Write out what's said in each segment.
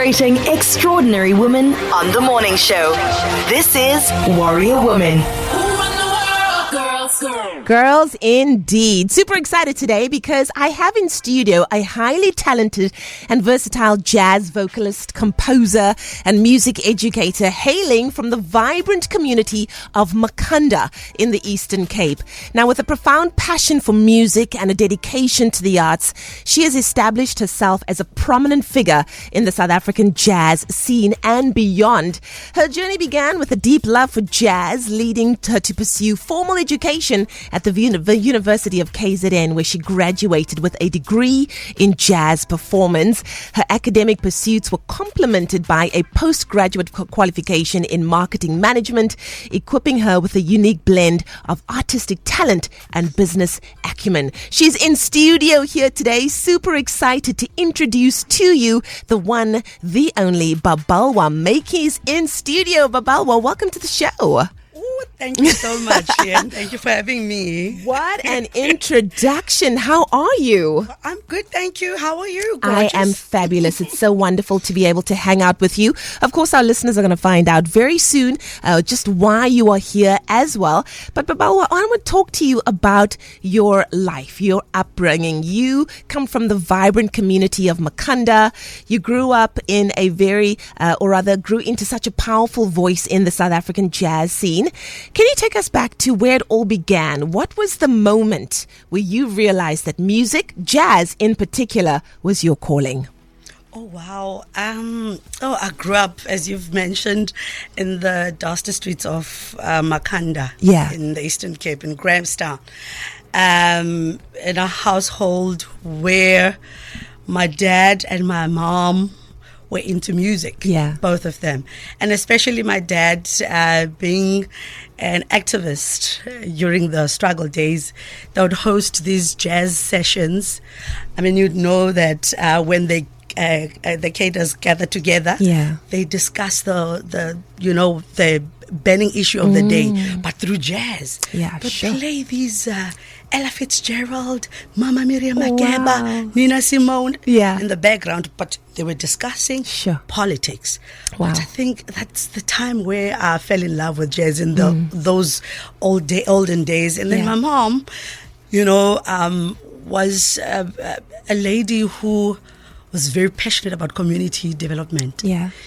Celebrating extraordinary women on The Morning Show. This is Warrior Woman. Girls indeed. Super excited today because I have in studio a highly talented and versatile jazz vocalist, composer and music educator hailing from the vibrant community of Makhanda in the Eastern Cape. Now, with a profound passion for music and a dedication to the arts, she has established herself as a prominent figure in the South African jazz scene and beyond. Her journey began with a deep love for jazz, leading her to pursue formal education at the University of KZN, where she graduated with a degree in jazz performance. Her academic pursuits were complemented by a postgraduate qualification in marketing management, equipping her with a unique blend of artistic talent and business acumen. She's in studio here today, super excited to introduce to you the one, the only Babalwa Mentjies in studio. Babalwa, welcome to the show. Thank you so much, Ian. Thank you for having me. What an introduction. How are you? I'm good, thank you. How are you? Gorgeous. I am fabulous. It's so wonderful to be able to hang out with you. Of course, our listeners are going to find out very soon just why you are here as well. But Babalwa, I want to talk to you about your life, your upbringing. You come from the vibrant community of Makhanda. You grew up in a grew into such a powerful voice in the South African jazz scene. Can you take us back to where it all began? What was the moment where you realized that music, jazz in particular, was your calling? Oh, wow. I grew up, as you've mentioned, in the dusty streets of Makhanda, in the Eastern Cape, in Grahamstown, in a household where my dad and my mom were into music, both of them. And especially my dad being an activist during the struggle days, they would host these jazz sessions. I mean, you'd know that when the educators gather together, they discuss the burning issue of the day, but through jazz. But play these Ella Fitzgerald, Mama Miriam Makeba, Nina Simone in the background, but they were discussing politics. But I think that's the time where I fell in love with jazz in those olden days. And then my mom, was a lady who was very passionate about community development.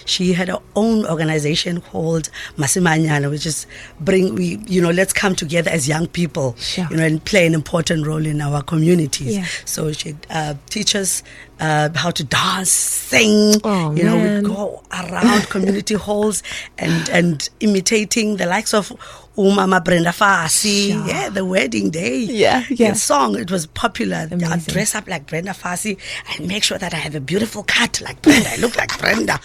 She had her own organization called Masimanyana, which is let's come together as young people, and play an important role in our communities. So she'd teach us how to dance, sing. We'd go around community halls and imitating the likes of Mama Brenda Fassie, the wedding day. The song, it was popular. Amazing. I'd dress up like Brenda Fassie and make sure that I have a beautiful cut like Brenda. I look like Brenda.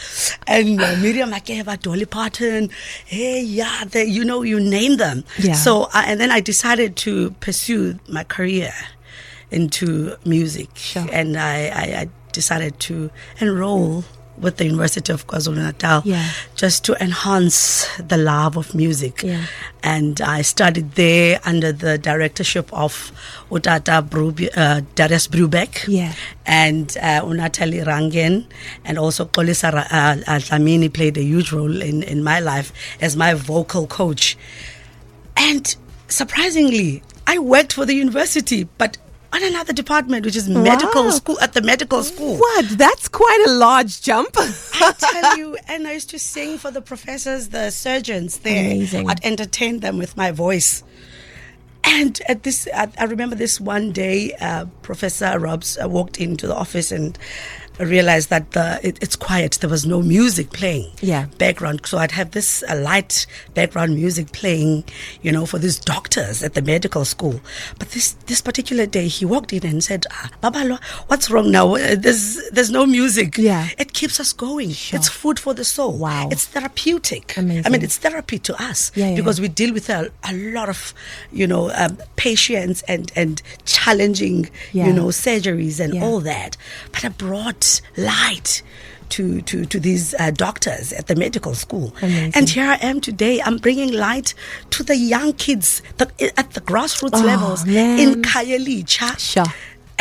And Miriam Makeba, Dolly Parton, you name them. So, and then I decided to pursue my career into music. And I decided to enroll with the University of KwaZulu-Natal just to enhance the love of music. And I studied there under the directorship of Utata Darius Brubeck and Unatali Rangen, and also Kolisa Dlamini played a huge role in my life as my vocal coach. And surprisingly, I worked for the university, but on another department, which is medical school, at the medical school. What? That's quite a large jump. I tell you, and I used to sing for the professors, the surgeons there. Amazing. I'd entertain them with my voice. And at this, I remember this one day, Professor Robs walked into the office and I realized that it's quiet. There was no music playing background. So I'd have this light background music playing, for these doctors at the medical school. But this particular day, he walked in and said, Babalwa, what's wrong now? There's no music. It keeps us going. It's food for the soul. Wow. It's therapeutic. Amazing. I mean, it's therapy to us because we deal with a lot of, patients and challenging, surgeries and all that. But I brought light to these doctors at the medical school. Amazing. And here I am today. I'm bringing light to the young kids at the grassroots levels in Khayelitsha.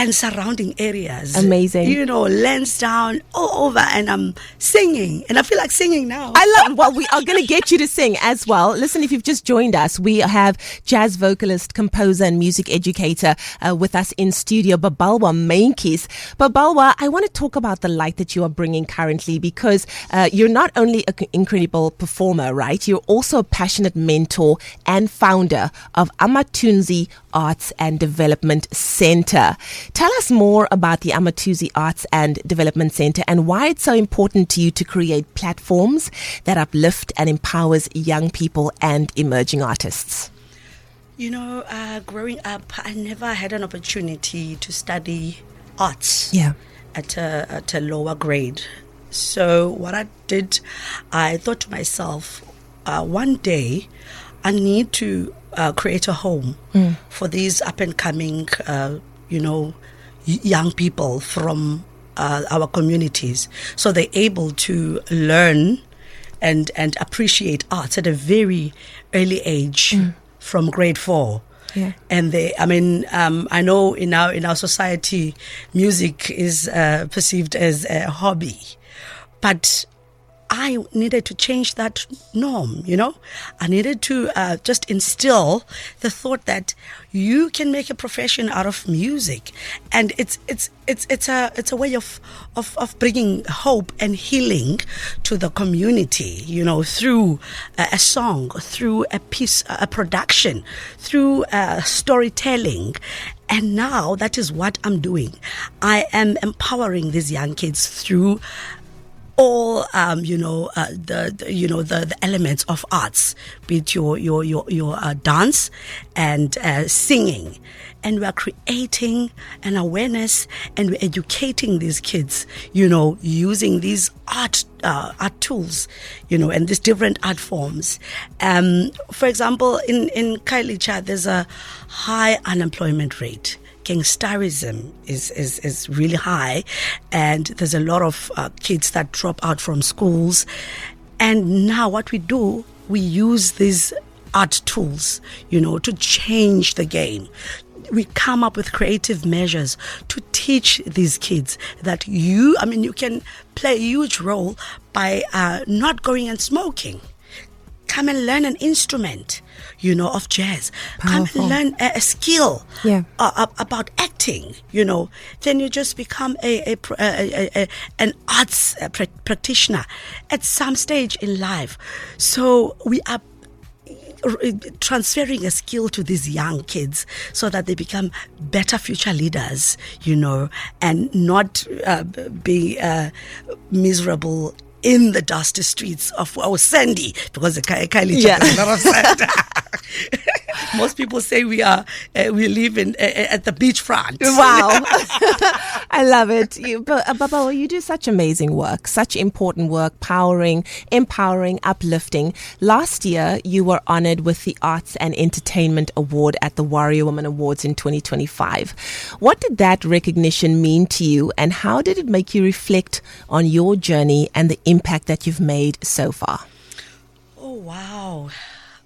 and surrounding areas. Amazing. You know, Lansdowne, all over, and I'm singing, and I feel like singing now. Well, we are going to get you to sing as well. Listen, if you've just joined us, we have jazz vocalist, composer, and music educator with us in studio, Babalwa Mentjies. Babalwa, I want to talk about the light that you are bringing currently, because you're not only an incredible performer, right? You're also a passionate mentor and founder of Amathunzi Arts and Development Center. Tell us more about the Amathunzi Arts and Development Center and why it's so important to you to create platforms that uplift and empowers young people and emerging artists. You know, growing up, I never had an opportunity to study arts at a lower grade. So what I did, I thought to myself, one day I need to create a home for these up-and-coming, young people from our communities, so they're able to learn and appreciate arts at a very early age, from grade 4. Yeah. And I know in our society, music is perceived as a hobby, but I needed to change that norm, you know. I needed to just instill the thought that you can make a profession out of music, and it's a way of bringing hope and healing to the community, you know, through a song, through a piece, a production, through storytelling. And now that is what I'm doing. I am empowering these young kids through all the elements of arts, be it your dance and singing, and we are creating an awareness, and we're educating these kids, you know, using these art tools, you know, and these different art forms. For example, in Kailicha, there's a high unemployment rate. Gangsterism is really high, and there's a lot of kids that drop out from schools. And now what we do, we you these art tools, you know, to change the game. We come up with creative measures to teach these kids that you can play a huge role by not going and smoking. Come and learn an instrument, you know, of jazz. Powerful. Come and learn a skill about acting, you know. Then you just become an arts practitioner at some stage in life. So we are transferring a skill to these young kids so that they become better future leaders, you know, and not be miserable in the dusty streets of sandy, because the Kailicha has a lot of sand. Most people say we live at the beachfront. Wow. I love it. Babalwa, you do such amazing work, such important work, empowering, uplifting. Last year, you were honored with the Arts and Entertainment Award at the Warrior Woman Awards in 2025. What did that recognition mean to you, and how did it make you reflect on your journey and the impact that you've made so far? Oh, wow.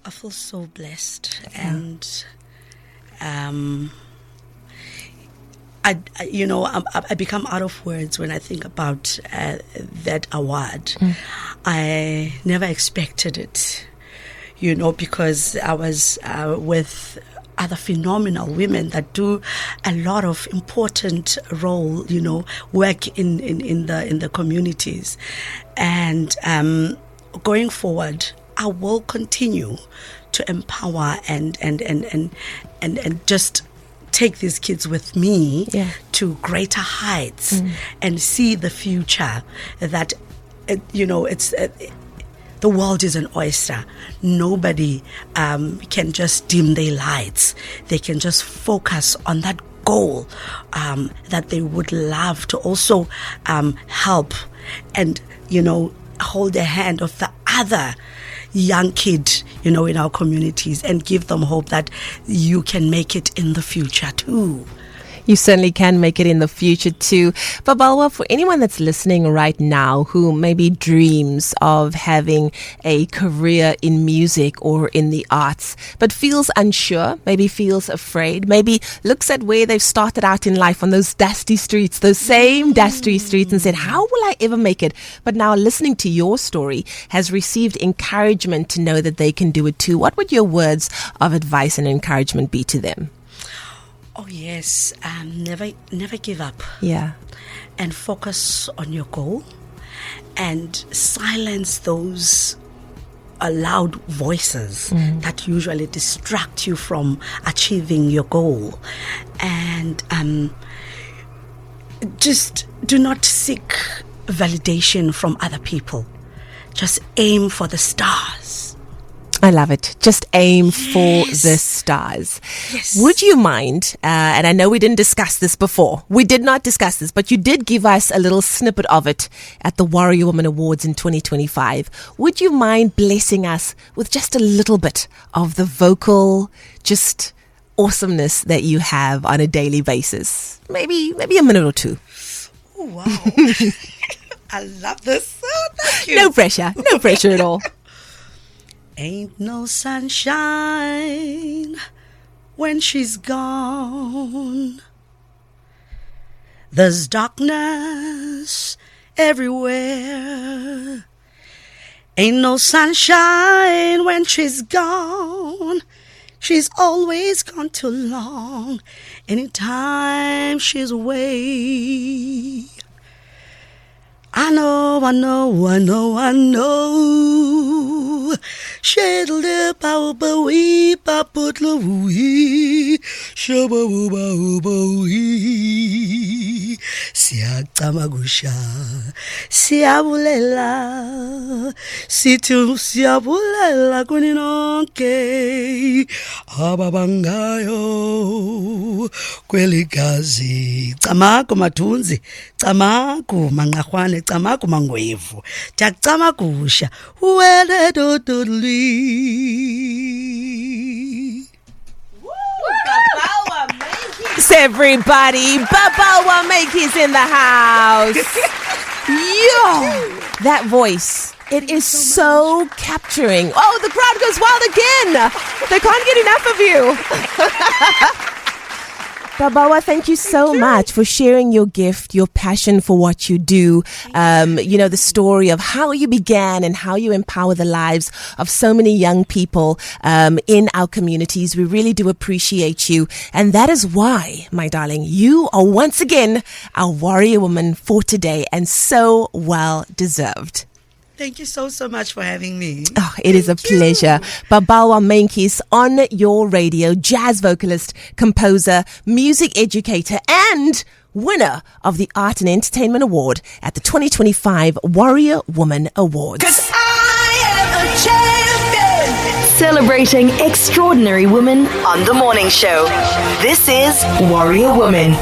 I feel so blessed, and I become out of words when I think about that award. I never expected it, you know, because I was with other phenomenal women that do a lot of important role, you know, work in the communities, and going forward, I will continue to empower and just take these kids with me to greater heights and see the future that, you know, it's the world is an oyster. Nobody can just dim their lights. They can just focus on that goal that they would love to also help and, you know, hold the hand of the other young kid, you know, in our communities, and give them hope that you can make it in the future too. You certainly can make it in the future too. Babalwa, for anyone that's listening right now who maybe dreams of having a career in music or in the arts, but feels unsure, maybe feels afraid, maybe looks at where they've started out in life on those dusty streets, those same dusty streets, and said, how will I ever make it? But now listening to your story has received encouragement to know that they can do it too. What would your words of advice and encouragement be to them? Oh yes, never give up. Yeah. And focus on your goal and silence those loud voices that usually distract you from achieving your goal. And just do not seek validation from other people. Just aim for the stars. I love it. Just aim for the stars. Yes. Would you mind, and I know we didn't discuss this before. We did not discuss this, but you did give us a little snippet of it at the Warrior Woman Awards in 2025. Would you mind blessing us with just a little bit of the vocal, just awesomeness that you have on a daily basis? Maybe a minute or two. Oh, wow. I love this. Oh, thank you. No pressure at all. Ain't no sunshine when she's gone. There's darkness everywhere. Ain't no sunshine when she's gone. She's always gone too long. Anytime she's away. I know. Shedle pa we pa putlo we shababuba siyacamagusha siyabulela situ siyabulela kuninonke ababangayo kweligazi camako mathunzi camako manqarhwane camako mangwevu tiyacamagusha wele dodoli. Babalwa Mentjies, everybody. Babalwa Mentjies in the house. Yo, that voice. It is so capturing. Oh, the crowd goes wild again. They can't get enough of you. Babalwa, thank you so much for sharing your gift, your passion for what you do. The story of how you began and how you empower the lives of so many young people in our communities. We really do appreciate you. And that is why, my darling, you are once again our warrior woman for today, and so well deserved. Thank you so much for having me. Oh, it is a pleasure. Babalwa Mentjies on your radio, jazz vocalist, composer, music educator, and winner of the Art and Entertainment Award at the 2025 Warrior Woman Awards. 'Cause I am a champion. Celebrating extraordinary women on The Morning Show. This is Warrior Woman.